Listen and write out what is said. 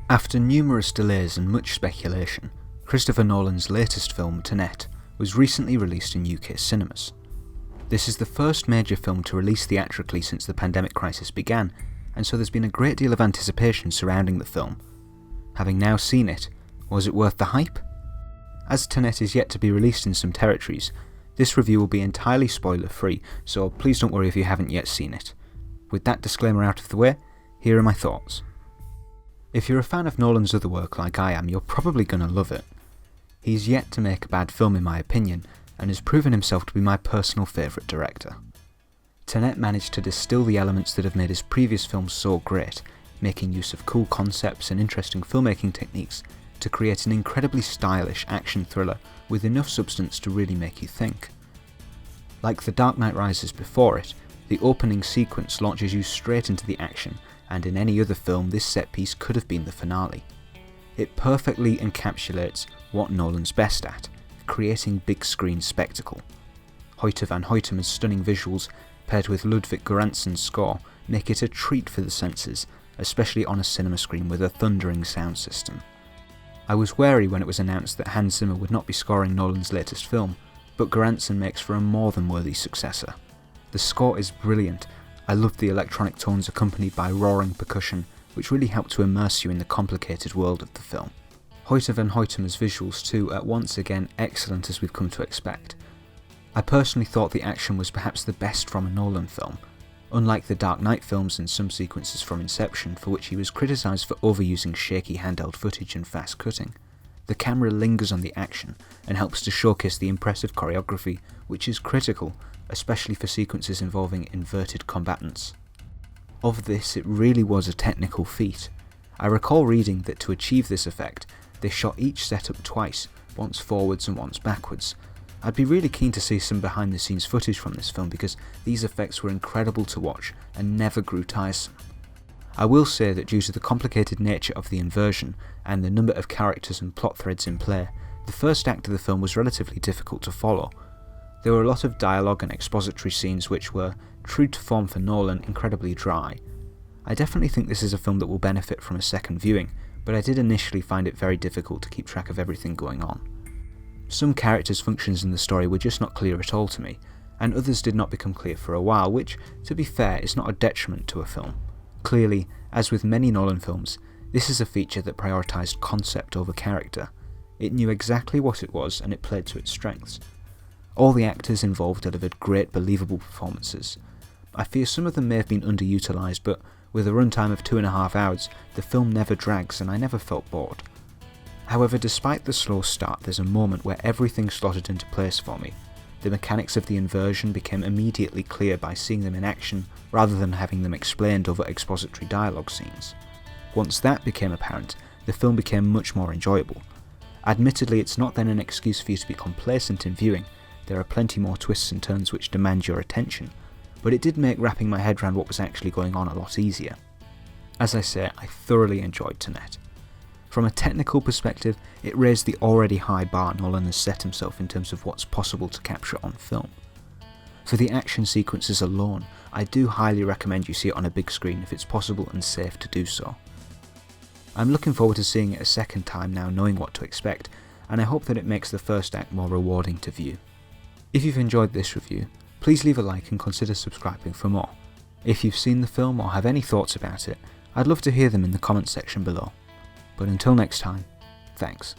After numerous delays and much speculation, Christopher Nolan's latest film, Tenet, was recently released in UK cinemas. This is the first major film to release theatrically since the pandemic crisis began, and so there's been a great deal of anticipation surrounding the film. Having now seen it, was it worth the hype? As Tenet is yet to be released in some territories, this review will be entirely spoiler-free, so please don't worry if you haven't yet seen it. With that disclaimer out of the way, here are my thoughts. If you're a fan of Nolan's other work like I am, you're probably going to love it. He's yet to make a bad film in my opinion, and has proven himself to be my personal favourite director. Tenet managed to distill the elements that have made his previous films so great, making use of cool concepts and interesting filmmaking techniques to create an incredibly stylish action thriller with enough substance to really make you think. Like The Dark Knight Rises before it, the opening sequence launches you straight into the action, and in any other film this set piece could have been the finale. It perfectly encapsulates what Nolan's best at, creating big screen spectacle. Hoyte van Hoytema's stunning visuals, paired with Ludwig Göransson's score, make it a treat for the senses, especially on a cinema screen with a thundering sound system. I was wary when it was announced that Hans Zimmer would not be scoring Nolan's latest film, but Göransson makes for a more than worthy successor. The score is brilliant. I loved the electronic tones accompanied by roaring percussion, which really helped to immerse you in the complicated world of the film. Hoyte van Hoytema's visuals too are once again excellent as we've come to expect. I personally thought the action was perhaps the best from a Nolan film. Unlike the Dark Knight films and some sequences from Inception, for which he was criticised for overusing shaky handheld footage and fast cutting, the camera lingers on the action and helps to showcase the impressive choreography, which is critical, especially for sequences involving inverted combatants. Of this, it really was a technical feat. I recall reading that to achieve this effect, they shot each setup twice, once forwards and once backwards. I'd be really keen to see some behind the scenes footage from this film because these effects were incredible to watch and never grew tiresome. I will say that due to the complicated nature of the inversion and the number of characters and plot threads in play, the first act of the film was relatively difficult to follow. There were a lot of dialogue and expository scenes which were, true to form for Nolan, incredibly dry. I definitely think this is a film that will benefit from a second viewing, but I did initially find it very difficult to keep track of everything going on. Some characters' functions in the story were just not clear at all to me, and others did not become clear for a while, which, to be fair, is not a detriment to a film. Clearly, as with many Nolan films, this is a feature that prioritised concept over character. It knew exactly what it was and it played to its strengths. All the actors involved delivered great believable performances. I fear some of them may have been underutilised, but with a runtime of 2.5 hours, the film never drags and I never felt bored. However, despite the slow start, there's a moment where everything slotted into place for me. The mechanics of the inversion became immediately clear by seeing them in action rather than having them explained over expository dialogue scenes. Once that became apparent, the film became much more enjoyable. Admittedly, it's not then an excuse for you to be complacent in viewing. There are plenty more twists and turns which demand your attention, but it did make wrapping my head around what was actually going on a lot easier. As I say, I thoroughly enjoyed Tenet. From a technical perspective, it raised the already high bar Nolan has set himself in terms of what's possible to capture on film. For the action sequences alone, I do highly recommend you see it on a big screen if it's possible and safe to do so. I'm looking forward to seeing it a second time now knowing what to expect, and I hope that it makes the first act more rewarding to view. If you've enjoyed this review, please leave a like and consider subscribing for more. If you've seen the film or have any thoughts about it, I'd love to hear them in the comments section below. But until next time, thanks.